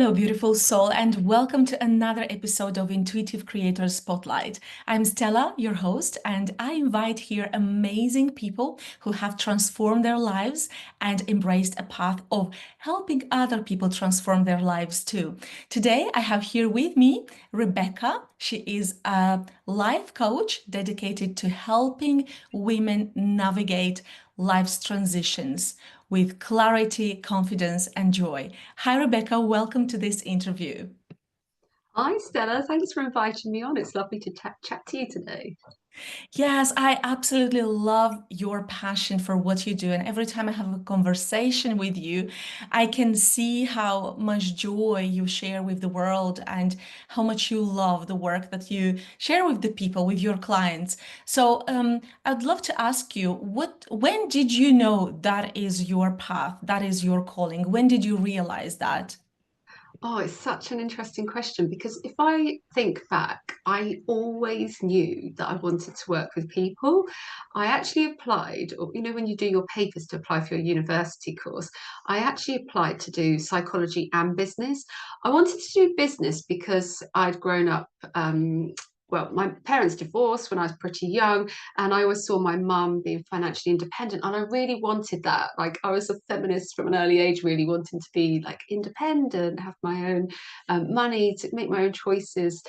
Hello, beautiful soul, and welcome to another episode of Intuitive Creator Spotlight. I'm Stella, your host, and I invite here amazing people who have transformed their lives and embraced a path of helping other people transform their lives too. Today, I have here with me Rebecca. She is a life coach dedicated to helping women navigate life's transitions with clarity, confidence, and joy. Hi, Rebecca. Welcome to this interview. Hi, Stella. Thanks for inviting me on. It's lovely to chat to you today. Yes, I absolutely love your passion for what you do. And every time I have a conversation with you, I can see how much joy you share with the world and how much you love the work that you share with the people, with your clients. So, I'd love to ask you, when did you know that is your path, that is your calling? When did you realize that? Oh, it's such an interesting question because if I think back, I always knew that I wanted to work with people. I actually applied, or when you do your papers to apply for your university course, I actually applied to do psychology and business. I wanted to do business because I'd grown up. Well, my parents divorced when I was pretty young, and I always saw my mum being financially independent, and I really wanted that. Like, I was a feminist from an early age, really wanting to be like independent, have my own money, to make my own choices.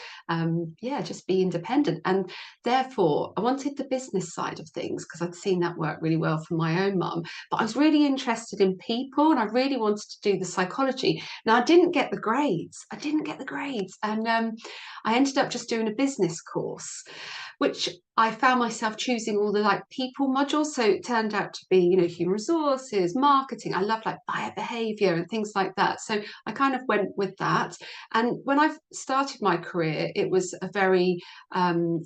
Yeah, just be independent. And therefore, I wanted the business side of things because I'd seen that work really well for my own mum. But I was really interested in people, and I really wanted to do the psychology. Now, I didn't get the grades. I didn't get the grades, and I ended up just doing a business course, which I found myself choosing all the like people modules. So it turned out to be, human resources, marketing. I love like buyer behavior and things like that. So I kind of went with that. And when I started my career, it was a very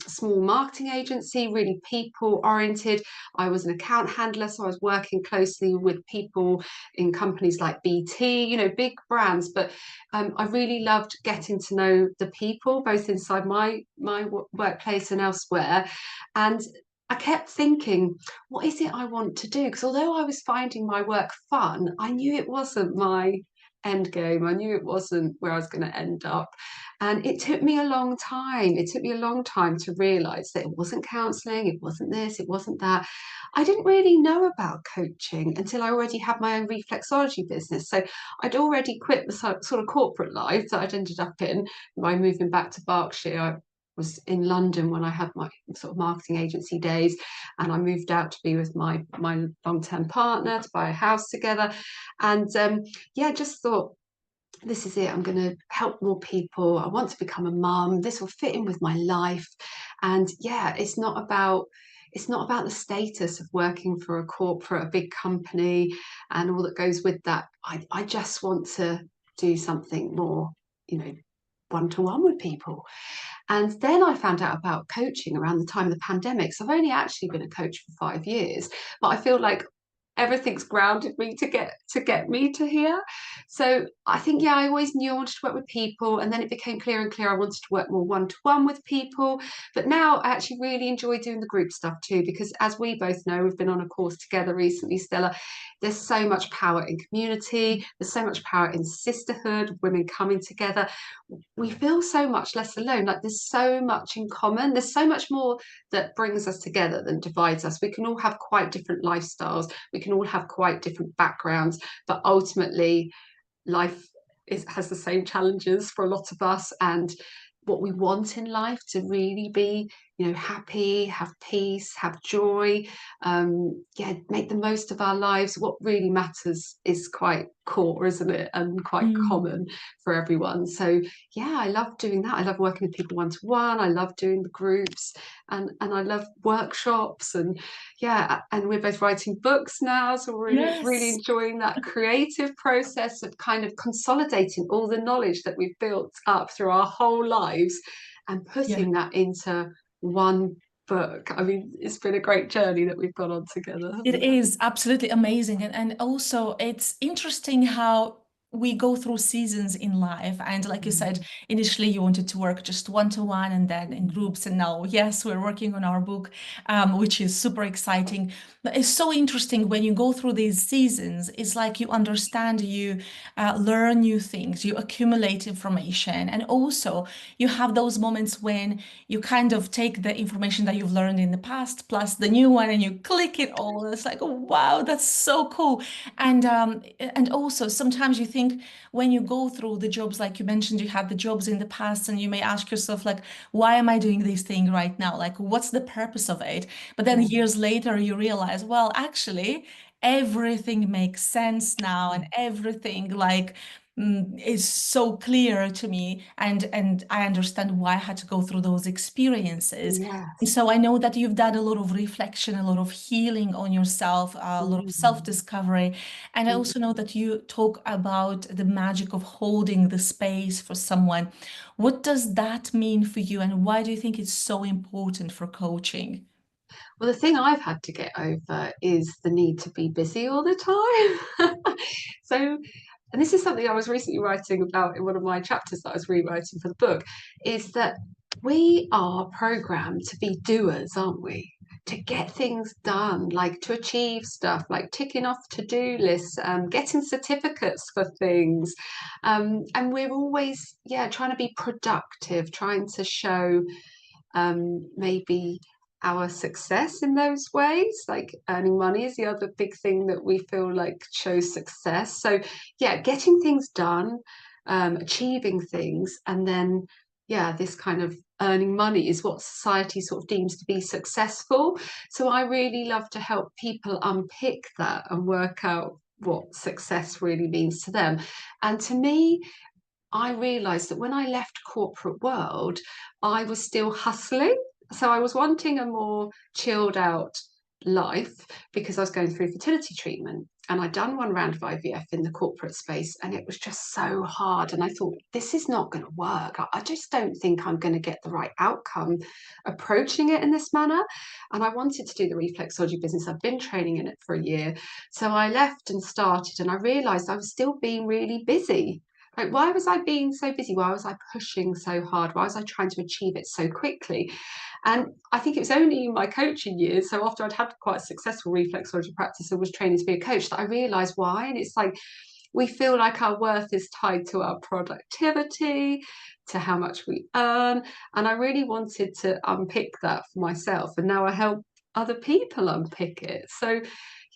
small marketing agency, really people oriented. I was an account handler, so I was working closely with people in companies like BT, big brands. But I really loved getting to know the people, both inside my workplace and elsewhere. And I kept thinking, what is it I want to do? Because although I was finding my work fun, I knew it wasn't my end game. I knew it wasn't where I was going to end up. And it took me a long time. It took me a long time to realize that it wasn't counseling, it wasn't this, it wasn't that. I didn't really know about coaching until I already had my own reflexology business. So I'd already quit the sort of corporate life that I'd ended up in by moving back to Berkshire. I was in London when I had my sort of marketing agency days, and I moved out to be with my long-term partner to buy a house together. And yeah, just thought, this is it. I'm going to help more people. I want to become a mum. This will fit in with my life. And yeah, it's not about the status of working for a corporate, a big company, and all that goes with that. I just want to do something more, you know, one to one with people. And then I found out about coaching around the time of the pandemic. So I've only actually been a coach for 5 years, but I feel like everything's grounded me to get me to here. So I think, yeah, I always knew I wanted to work with people, and then it became clearer and clearer I wanted to work more one to one with people. But now I actually really enjoy doing the group stuff too, because as we both know, we've been on a course together recently, Stella. There's so much power in community. There's so much power in sisterhood, women coming together. We feel so much less alone. Like, there's so much in common. There's so much more that brings us together than divides us. We can all have quite different lifestyles. We can all have quite different backgrounds, but ultimately, life has the same challenges for a lot of us. And what we want in life to really be, happy, have peace, have joy, yeah, make the most of our lives. What really matters is quite core, isn't it? And quite Mm. common for everyone. So yeah, I love doing that. I love working with people one to one. I love doing the groups, and I love workshops, and yeah, and we're both writing books now, so we're really, really Yes. enjoying that creative process of kind of consolidating all the knowledge that we've built up through our whole lives and Yeah. putting that into one book. I mean, it's been a great journey that we've gone on together, It hasn't it? is absolutely amazing. And also, it's interesting how we go through seasons in life. And like you said, Mm, initially you wanted to work just one-to-one and then in groups. And now, yes, we're working on our book, which is super exciting. But it's so interesting when you go through these seasons. It's like you understand, you learn new things, you accumulate information. And also you have those moments when you kind of take the information that you've learned in the past plus the new one and you click it all. It's like, oh, wow, that's so cool. And also sometimes you think when you go through the jobs, like you mentioned, you had the jobs in the past, and you may ask yourself, like, why am I doing this thing right now? Like, what's the purpose of it? But then yeah. years later, you realize, well, actually, everything makes sense now, and Mm, everything like is so clear to me, and I understand why I had to go through those experiences. And yes. so I know that you've done a lot of reflection, a lot of healing on yourself, a lot of Mm, self-discovery. And I mm. also know that you talk about the magic of holding the space for someone. What does that mean for you, and why do you think it's so important for coaching? Well, the thing I've had to get over is the need to be busy all the time. So, and this is something I was recently writing about in one of my chapters that I was rewriting for the book, is that we are programmed to be doers, aren't we? To get things done, like to achieve stuff, like ticking off to-do lists, getting certificates for things. And we're always, yeah, trying to be productive, trying to show maybe our success in those ways. Like earning money is the other big thing that we feel like shows success. So, yeah, getting things done, achieving things, and then, yeah, this kind of earning money is what society sort of deems to be successful. So, I really love to help people unpick that and work out what success really means to them. And to me, I realized that when I left corporate world, I was still hustling. So I was wanting a more chilled out life because I was going through fertility treatment. And I'd done one round of IVF in the corporate space, and it was just so hard. And I thought, this is not going to work. I just don't think I'm going to get the right outcome approaching it in this manner. And I wanted to do the reflexology business. I've been training in it for a year. So I left and started, and I realized I was still being really busy. Like, why was I being so busy? Why was I pushing so hard? Why was I trying to achieve it so quickly? And I think it was only in my coaching years, so after I'd had quite a successful reflexology practice and was training to be a coach, that I realised why. And it's like we feel like our worth is tied to our productivity, to how much we earn. And I really wanted to unpick that for myself. And now I help other people unpick it. So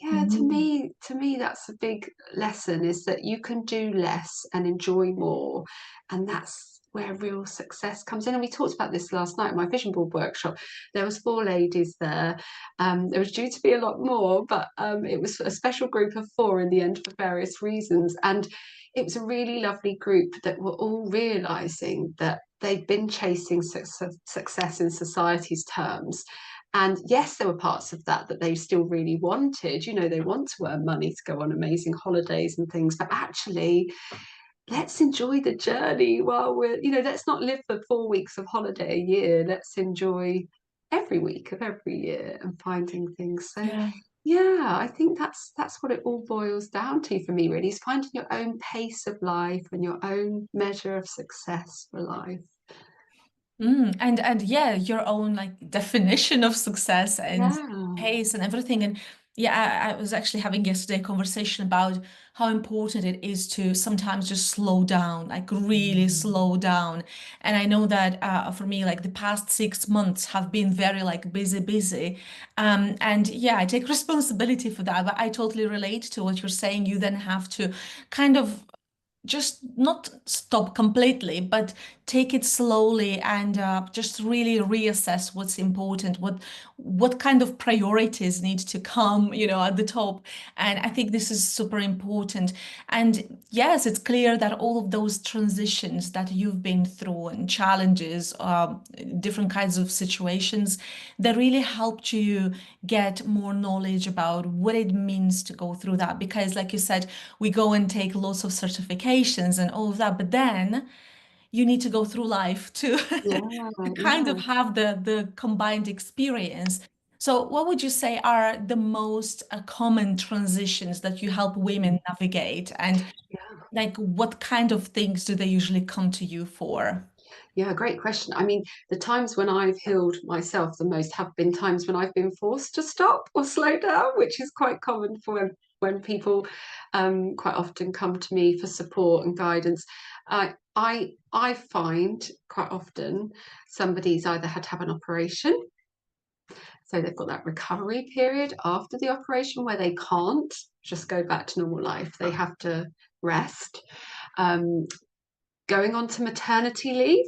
yeah, Mm. to me that's a big lesson, is that you can do less and enjoy more. And that's where real success comes in. And we talked about this last night at my vision board workshop. There was four ladies there. There was due to be a lot more, but it was a special group of four in the end for various reasons. And it was a really lovely group that were all realizing that they'd been chasing success in society's terms. And yes, there were parts of that that they still really wanted. You know, they want to earn money to go on amazing holidays and things, but actually, let's enjoy the journey while we're, let's not live for 4 weeks of holiday a year. Let's enjoy every week of every year and finding things. So Yeah. yeah, I think that's what it all boils down to for me, really, is finding your own pace of life and your own measure of success for life. And yeah, your own like definition of success and Yeah. pace and everything. And yeah, I was actually having yesterday a conversation about how important it is to sometimes just slow down, like really Mm. slow down. And I know that for me, like the past 6 months have been very like busy, busy. And yeah, I take responsibility for that, but I totally relate to what you're saying. You then have to kind of just not stop completely, but take it slowly and just really reassess what's important, what kind of priorities need to come, at the top. And I think this is super important. And yes, it's clear that all of those transitions that you've been through and challenges, different kinds of situations, that really helped you get more knowledge about what it means to go through that. Because, like you said, we go and take lots of certifications and all of that, but then you need to go through life to Yeah, to kind of yeah. have the combined experience. So, what would you say are the most common transitions that you help women navigate? And Like, what kind of things do they usually come to you for? Yeah, great question. I mean, the times when I've healed myself the most have been times when I've been forced to stop or slow down, which is quite common for when people quite often come to me for support and guidance. I find quite often somebody's either had to have an operation, so they've got that recovery period after the operation where they can't just go back to normal life. They have to rest. Um, Going on to maternity leave,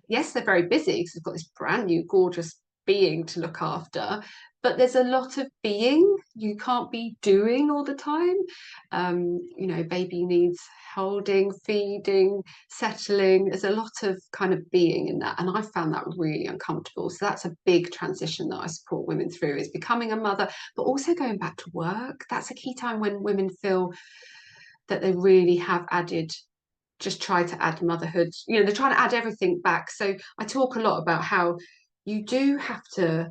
yes, they're very busy because they've got this brand new, gorgeous being to look after. But there's a lot of being you can't be doing all the time. Baby needs holding, feeding, settling. There's a lot of kind of being in that. And I found that really uncomfortable. So that's a big transition that I support women through is becoming a mother, but also going back to work. That's a key time when women feel that they really have added just try to add motherhood. They're trying to add everything back. So I talk a lot about how you do have to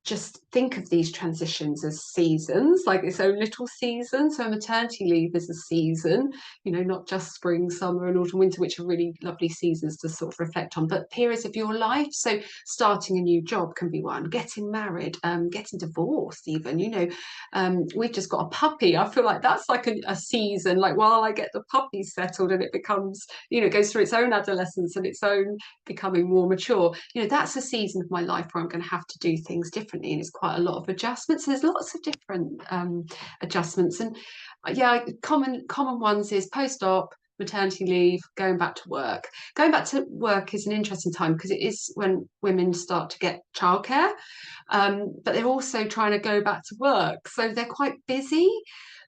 just think of these transitions as seasons, like its own little season. So maternity leave is a season, not just spring, summer, and autumn, winter, which are really lovely seasons to sort of reflect on, but periods of your life. So starting a new job can be one, getting married, getting divorced, even, we've just got a puppy. I feel like that's like a season, like while I get the puppy settled and it becomes, goes through its own adolescence and its own becoming more mature. That's a season of my life where I'm going to have to do things differently, and it's quite a lot of adjustments. There's lots of different adjustments, and yeah, common ones is post-op, maternity leave, going back to work. Going back to work is an interesting time because it is when women start to get childcare, but they're also trying to go back to work, so they're quite busy,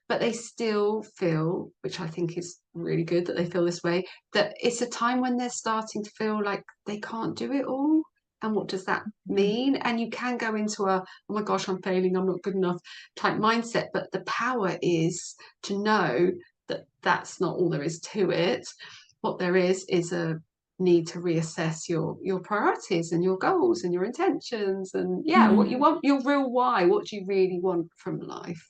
but they still feel, which I think is really good that they feel this way, that it's a time when they're starting to feel like they can't do it all. And what does that mean? And you can go into a, oh my gosh, I'm failing, I'm not good enough type mindset. But the power is to know that that's not all there is to it. What there is a need to reassess your priorities and your goals and your intentions and yeah, what you want, your real why. What do you really want from life?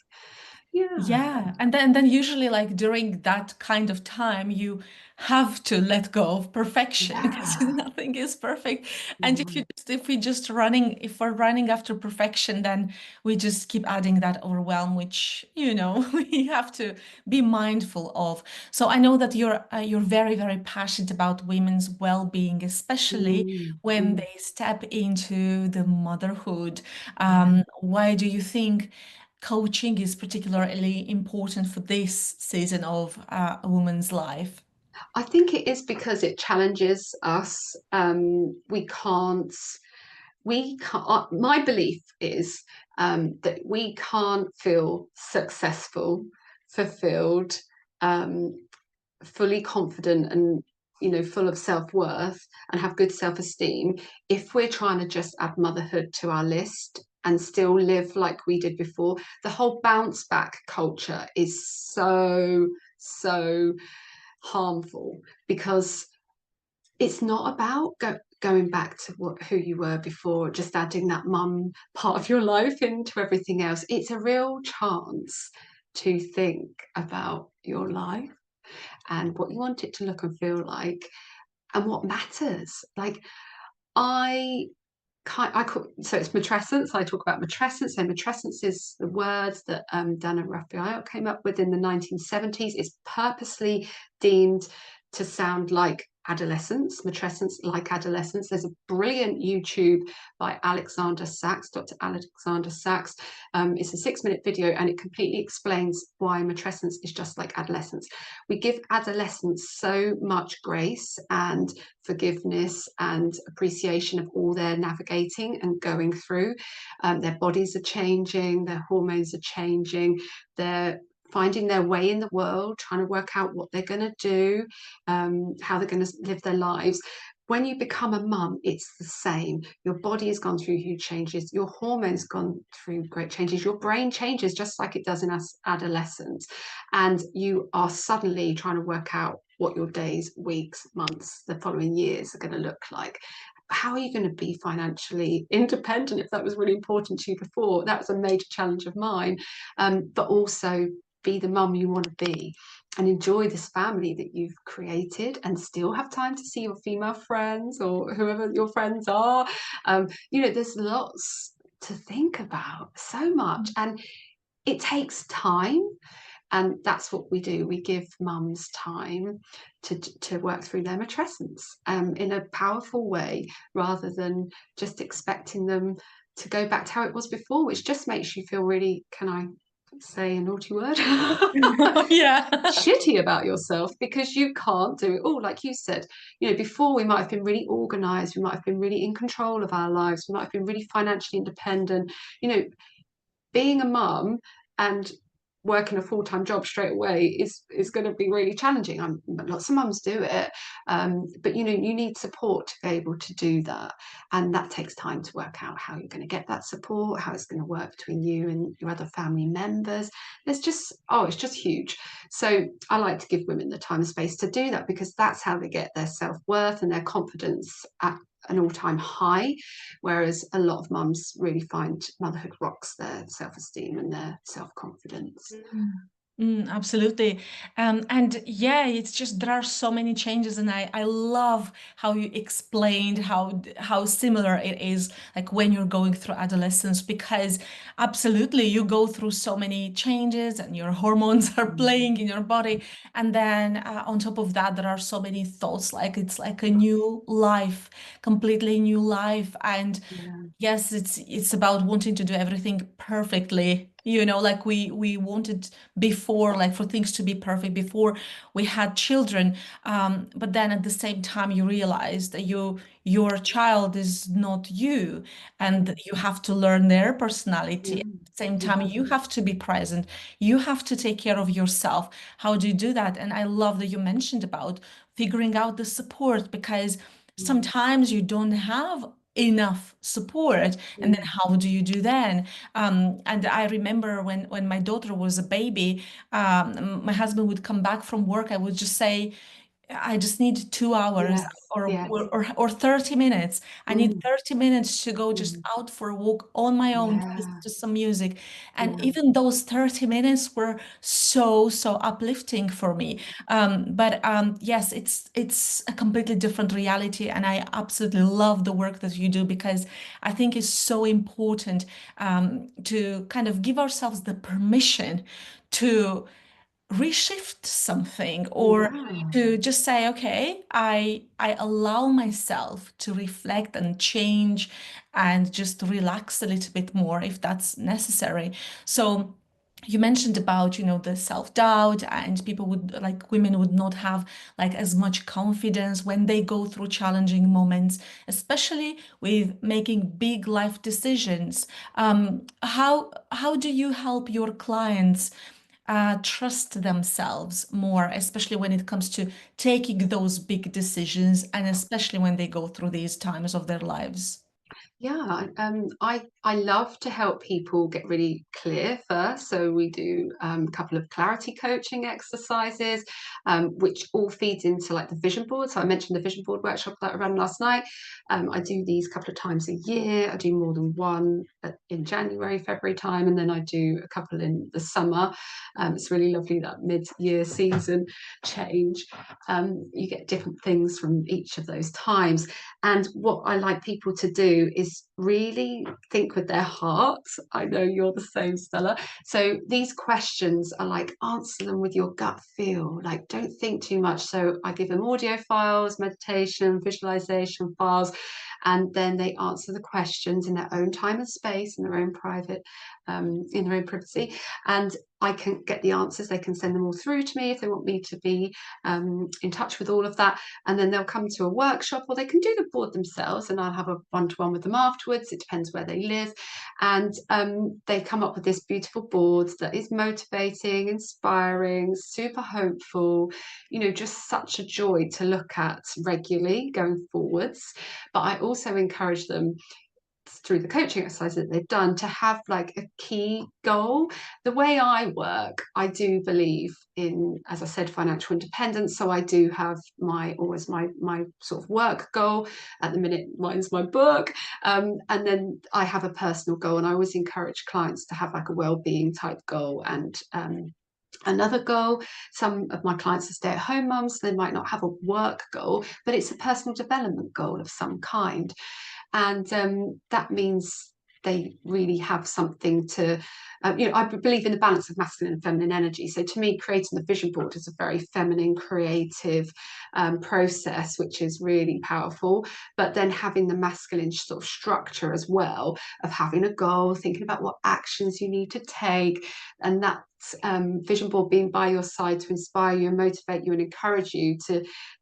Yeah. Yeah, and then usually like during that kind of time you have to let go of perfection because Yeah. nothing is perfect. And if No. you just if we're running after perfection, then we just keep adding that overwhelm, which we have to be mindful of. So I know that you're very, very passionate about women's well-being, especially Mm, when mm, they step into the motherhood. yeah. Why do you think coaching is particularly important for this season of a woman's life? I think it is because it challenges us. My belief is that we can't feel successful, fulfilled, um, fully confident, and full of self-worth and have good self-esteem if we're trying to just add motherhood to our list and still live like we did before. The whole bounce back culture is so harmful because it's not about going back to who you were before, just adding that mum part of your life into everything else. It's a real chance to think about your life and what you want it to look and feel like and what matters. Like I so it's matrescence. I talk about matrescence. So matrescence is the words that Dana Raphael came up with in the 1970s. It's purposely deemed to sound like adolescence, matrescence like adolescence. There's a brilliant YouTube by Alexander Sachs, Dr. Alexander Sachs. It's a 6-minute video and it completely explains why matrescence is just like adolescence. We give adolescents so much grace and forgiveness and appreciation of all their navigating and going through. Their bodies are changing, their hormones are changing, they're finding their way in the world, trying to work out what they're going to do, how they're going to live their lives. When you become a mum, it's the same. Your body has gone through huge changes. Your hormones gone through great changes. Your brain changes just like it does in us adolescents. And you are suddenly trying to work out what your days, weeks, months, the following years are going to look like. How are you going to be financially independent if that was really important to you before? That was a major challenge of mine. But also be the mum you want to be and enjoy this family that you've created and still have time to see your female friends or whoever your friends are. There's lots to think about, so much. And it takes time. And that's what we do. We give mums time to work through their matrescence in a powerful way, rather than just expecting them to go back to how it was before, which just makes you feel really, can I say a naughty word? Yeah. Shitty about yourself, because you can't do it all. Like you said, before we might have been really organized, we might have been really in control of our lives, we might have been really financially independent. Being a mum and working a full-time job straight away is going to be really challenging. Lots of mums do it, but you need support to be able to do that, and that takes time to work out how you're going to get that support, how it's going to work between you and your other family members. It's just huge. So I like to give women the time and space to do that, because that's how they get their self-worth and their confidence at an all-time high, whereas a lot of mums really find motherhood rocks their self-esteem and their self-confidence. Mm. Absolutely. And yeah, it's just there are so many changes, and I love how you explained how similar it is like when you're going through adolescence, because absolutely you go through so many changes and your hormones are Mm. playing in your body, and then on top of that there are so many thoughts, like it's like a new life, completely new life. And Yeah. yes, it's about wanting to do everything perfectly, like we wanted before, like for things to be perfect before we had children. But then at the same time, you realize that your child is not you, and Mm. you have to learn their personality. At Mm. the same time, Yeah. you have to be present. You have to take care of yourself. How do you do that? And I love that you mentioned about figuring out the support, because Mm. sometimes you don't have enough support, and then Mm. how do you do then? And I remember when my daughter was a baby, my husband would come back from work. I would just say, I just need 2 hours, Yes. or, Yes. or 30 minutes. I need Mm. 30 minutes to go just Mm. out for a walk on my own, to listen Yeah. to some music. And Yeah. even those 30 minutes were so, so uplifting for me. But yes, it's a completely different reality. And I absolutely love the work that you do, because I think it's so important to kind of give ourselves the permission to reshift something, or Yeah. to just say, okay, I allow myself to reflect and change and just relax a little bit more if that's necessary. So you mentioned about, the self-doubt, and people would, like, women would not have like as much confidence when they go through challenging moments, especially with making big life decisions. How do you help your clients trust themselves more, especially when it comes to taking those big decisions, and especially when they go through these times of their lives? Yeah, I love to help people get really clear first. So we do a couple of clarity coaching exercises, which all feeds into like the vision board. So I mentioned the vision board workshop that I ran last night. I do these a couple of times a year. I do more than one in January, February time, and then I do a couple in the summer. It's really lovely, that mid-year season change. You get different things from each of those times. And what I like people to do is really think with their heart. I know you're the same, Stella. So these questions are like, answer them with your gut feel. Like, don't think too much. So I give them audio files, meditation, visualization files, and then they answer the questions in their own time and space, in their own private, in their own privacy. And I can get the answers. They can send them all through to me if they want me to be in touch with all of that. And then they'll come to a workshop, or they can do the board themselves, and I'll have a one-to-one with them afterwards. It depends where they live. And they come up with this beautiful board that is motivating, inspiring, super hopeful, just such a joy to look at regularly going forwards. But I also encourage them, through the coaching exercise that they've done, to have like a key goal. The way I work, I do believe in, as I said, financial independence. So I do have my sort of work goal. At the minute, mine's my book. And then I have a personal goal, and I always encourage clients to have like a well-being type goal, and another goal. Some of my clients are stay-at-home mums, so they might not have a work goal, but it's a personal development goal of some kind. And that means they really have something to, I believe in the balance of masculine and feminine energy. So to me, creating the vision board is a very feminine, creative process, which is really powerful. But then having the masculine sort of structure as well of having a goal, thinking about what actions you need to take, and that vision board being by your side to inspire you and motivate you and encourage you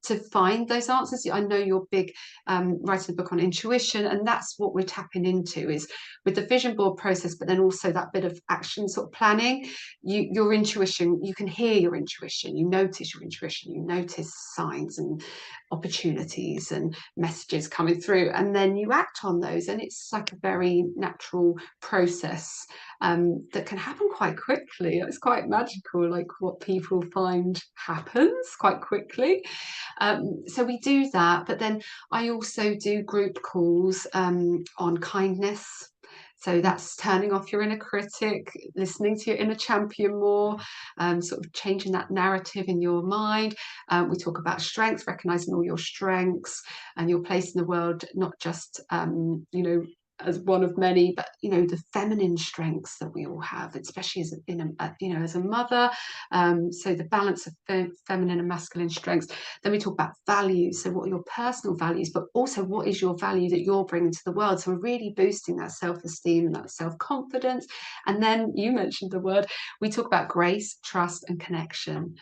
to find those answers. I know you're big writing a book on intuition, and that's what we're tapping into is with the vision board process, but then also that bit of action sort of planning. Your intuition, you can hear your intuition, you notice your intuition, you notice signs and opportunities and messages coming through, and then you act on those, and it's like a very natural process that can happen quite quickly. It's quite magical, like what people find happens quite quickly. So we do that, but then I also do group calls on kindness. So that's turning off your inner critic, listening to your inner champion more, sort of changing that narrative in your mind. We talk about strengths, recognizing all your strengths and your place in the world, not just, as one of many, but the feminine strengths that we all have, especially as a mother. So the balance of feminine and masculine strengths. Then we talk about values. So what are your personal values, but also what is your value that you're bringing to the world? So we're really boosting that self-esteem and that self-confidence. And then you mentioned the word. We talk about grace, trust, and connection.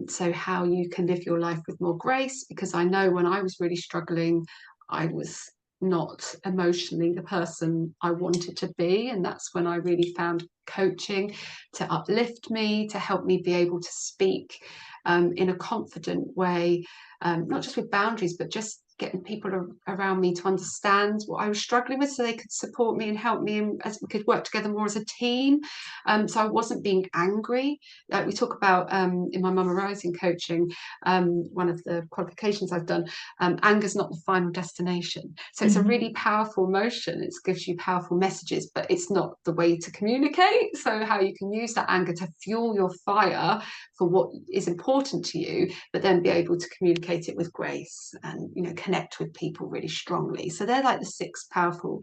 So how you can live your life with more grace, because I know when I was really struggling, I was not emotionally the person I wanted to be. And that's when I really found coaching to uplift me, to help me be able to speak in a confident way, not just with boundaries, but just getting people around me to understand what I was struggling with so they could support me and help me, and as we could work together more as a team. So I wasn't being angry. Like we talk about in my Mama Rising coaching, one of the qualifications I've done, anger is not the final destination. So it's a Mhm. really powerful emotion. It gives you powerful messages, but it's not the way to communicate. So how you can use that anger to fuel your fire for what is important to you, but then be able to communicate it with grace and connect with people really strongly. So they're like the six powerful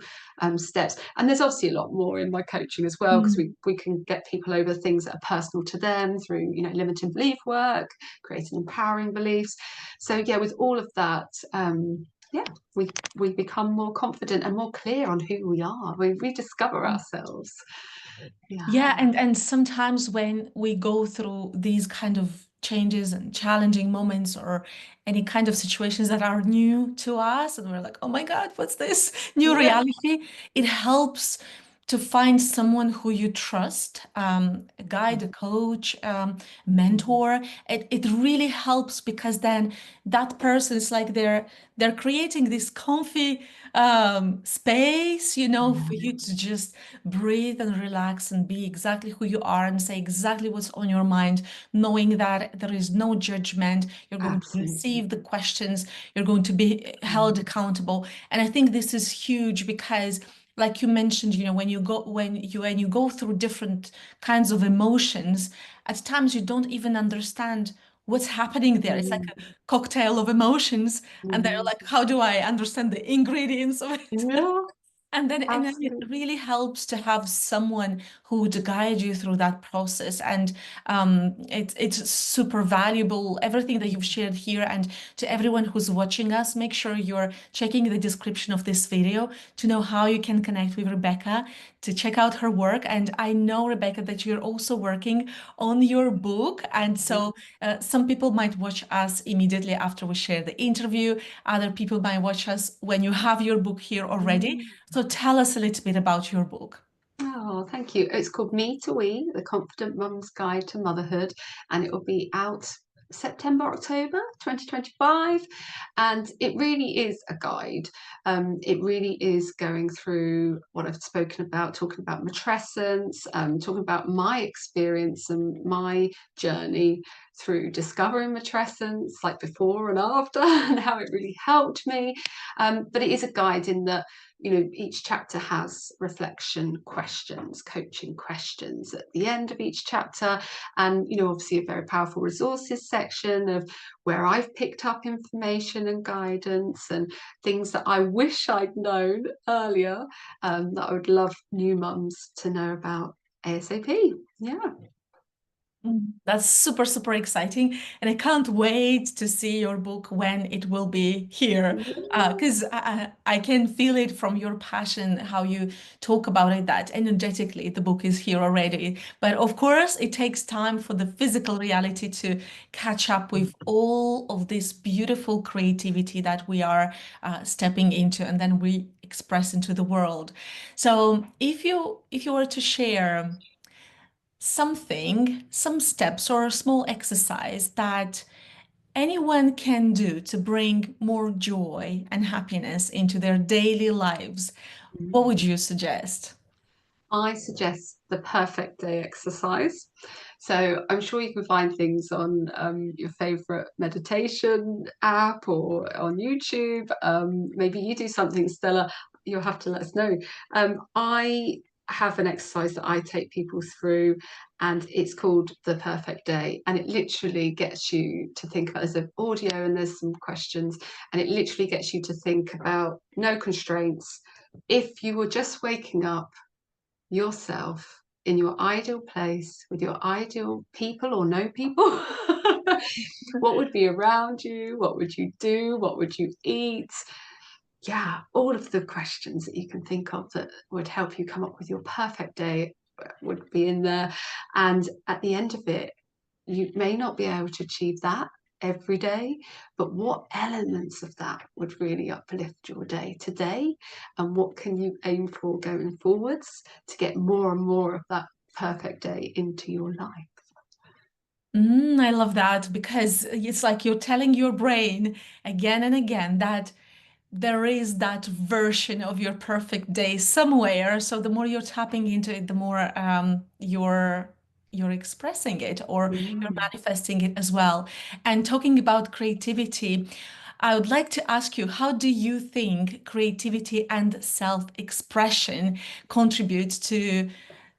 steps. And there's obviously a lot more in my coaching as well, because Mm. we can get people over things that are personal to them through limiting belief work, creating empowering beliefs. So yeah, with all of that, yeah, we become more confident and more clear on who we are. We rediscover ourselves. Yeah, Yeah. and sometimes when we go through these kind of changes and challenging moments or any kind of situations that are new to us, and we're like, oh my God, what's this new Yeah. reality? It helps to find someone who you trust, a guide, a coach, mentor. It really helps because then that person is like they're creating this comfy space, for you to just breathe and relax and be exactly who you are and say exactly what's on your mind, knowing that there is no judgment. You're going to Absolutely. receive the questions, you're going to be held Mm. accountable. And I think this is huge because like you mentioned, when you go through different kinds of emotions, at times you don't even understand what's happening there. It's like Mm. a cocktail of emotions, and they're Mm. like, how do I understand the ingredients of it? Yeah, And then it absolutely. really helps to have someone who would guide you through that process. And it's super valuable, everything that you've shared here. And to everyone who's watching us, make sure you're checking the description of this video to know how you can connect with Rebecca, to check out her work. And I know, Rebecca, that you're also working on your book. And so some people might watch us immediately after we share the interview. Other people might watch us when you have your book here already. Mm. So tell us a little bit about your book. Oh, thank you. It's called Me to We, The Confident Mum's Guide to Motherhood, and it will be out September, October 2025. And it really is a guide. It really is going through what I've spoken about, talking about matrescence, talking about my experience and my journey through discovering matrescence, like before and after, and how it really helped me. But it is a guide in that each chapter has reflection questions, coaching questions at the end of each chapter, and obviously a very powerful resources section of where I've picked up information and guidance and things that I wish I'd known earlier, that I would love new mums to know about ASAP. Yeah. That's super, super exciting. And I can't wait to see your book when it will be here. Because I can feel it from your passion, how you talk about it, that energetically the book is here already. But of course, it takes time for the physical reality to catch up with all of this beautiful creativity that we are stepping into and then we express into the world. So if you were to share something, some steps or a small exercise that anyone can do to bring more joy and happiness into their daily lives, what would you suggest? I suggest the perfect day exercise. So I'm sure you can find things on your favorite meditation app or on YouTube. Maybe you do something, Stella. You'll have to let us know. I have an exercise that I take people through, and it's called the perfect day. And it literally gets you to think about, there's an audio and there's some questions, and it literally gets you to think about no constraints. If you were just waking up yourself in your ideal place with your ideal people or no people, what would be around you? What would you do? What would you eat? Yeah, all of the questions that you can think of that would help you come up with your perfect day would be in there. And at the end of it, you may not be able to achieve that every day, but what elements of that would really uplift your day today? And what can you aim for going forwards to get more and more of that perfect day into your life? I love that because it's like you're telling your brain again and again that there is that version of your perfect day somewhere. So the more you're tapping into it, the more you're expressing it or you're Mm. manifesting it as well. And talking about creativity, I would like to ask you, how do you think creativity and self-expression contribute to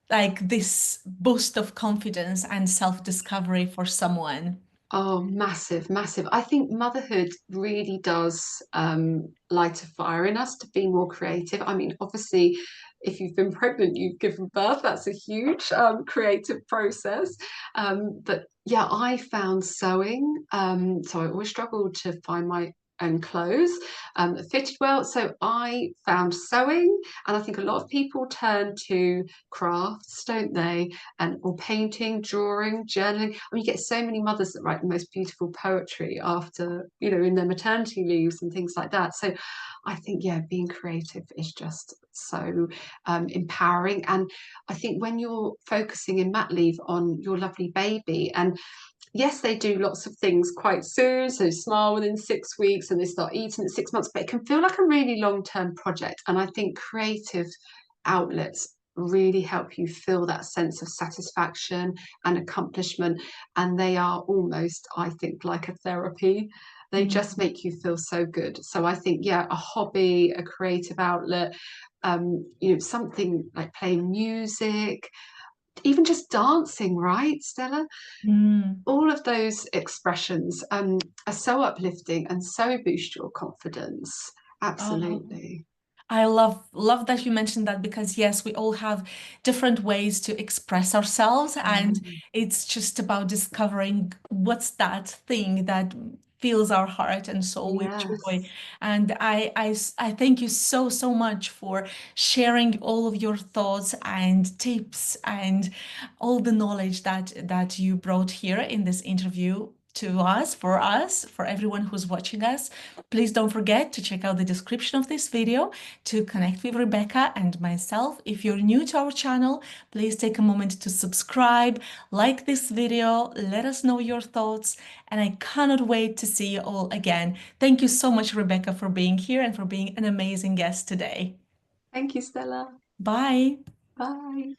like this boost of confidence and self-discovery for someone? Oh, massive, massive. I think motherhood really does light a fire in us to be more creative. I mean, obviously, if you've been pregnant, you've given birth, that's a huge creative process. But yeah, I found sewing. So I always struggled to find my own clothes that fitted well. So I found sewing, and I think a lot of people turn to crafts, don't they? And or painting, drawing, journaling. I mean, you get so many mothers that write the most beautiful poetry after, in their maternity leaves and things like that. So I think, yeah, being creative is just so empowering. And I think when you're focusing in mat leave on your lovely baby, and yes, they do lots of things quite soon. So smile within 6 weeks and they start eating at 6 months, but it can feel like a really long-term project. And I think creative outlets really help you feel that sense of satisfaction and accomplishment. And they are almost, I think, like a therapy. They just make you feel so good. So I think, yeah, a hobby, a creative outlet, something like playing music, even just dancing, right, Stella? Mm. All of those expressions are so uplifting and so boost your confidence. Oh. Absolutely. I love that you mentioned that because yes, we all have different ways to express ourselves, and Mm. it's just about discovering what's that thing that fills our heart and soul with joy. Yes. And I thank you so so much for sharing all of your thoughts and tips and all the knowledge that you brought here in this interview to us, for everyone who's watching us. Please don't forget to check out the description of this video to connect with Rebecca and myself. If you're new to our channel, please take a moment to subscribe, like this video, let us know your thoughts, and I cannot wait to see you all again. Thank you so much, Rebecca, for being here and for being an amazing guest today. Thank you, Stella. Bye. Bye.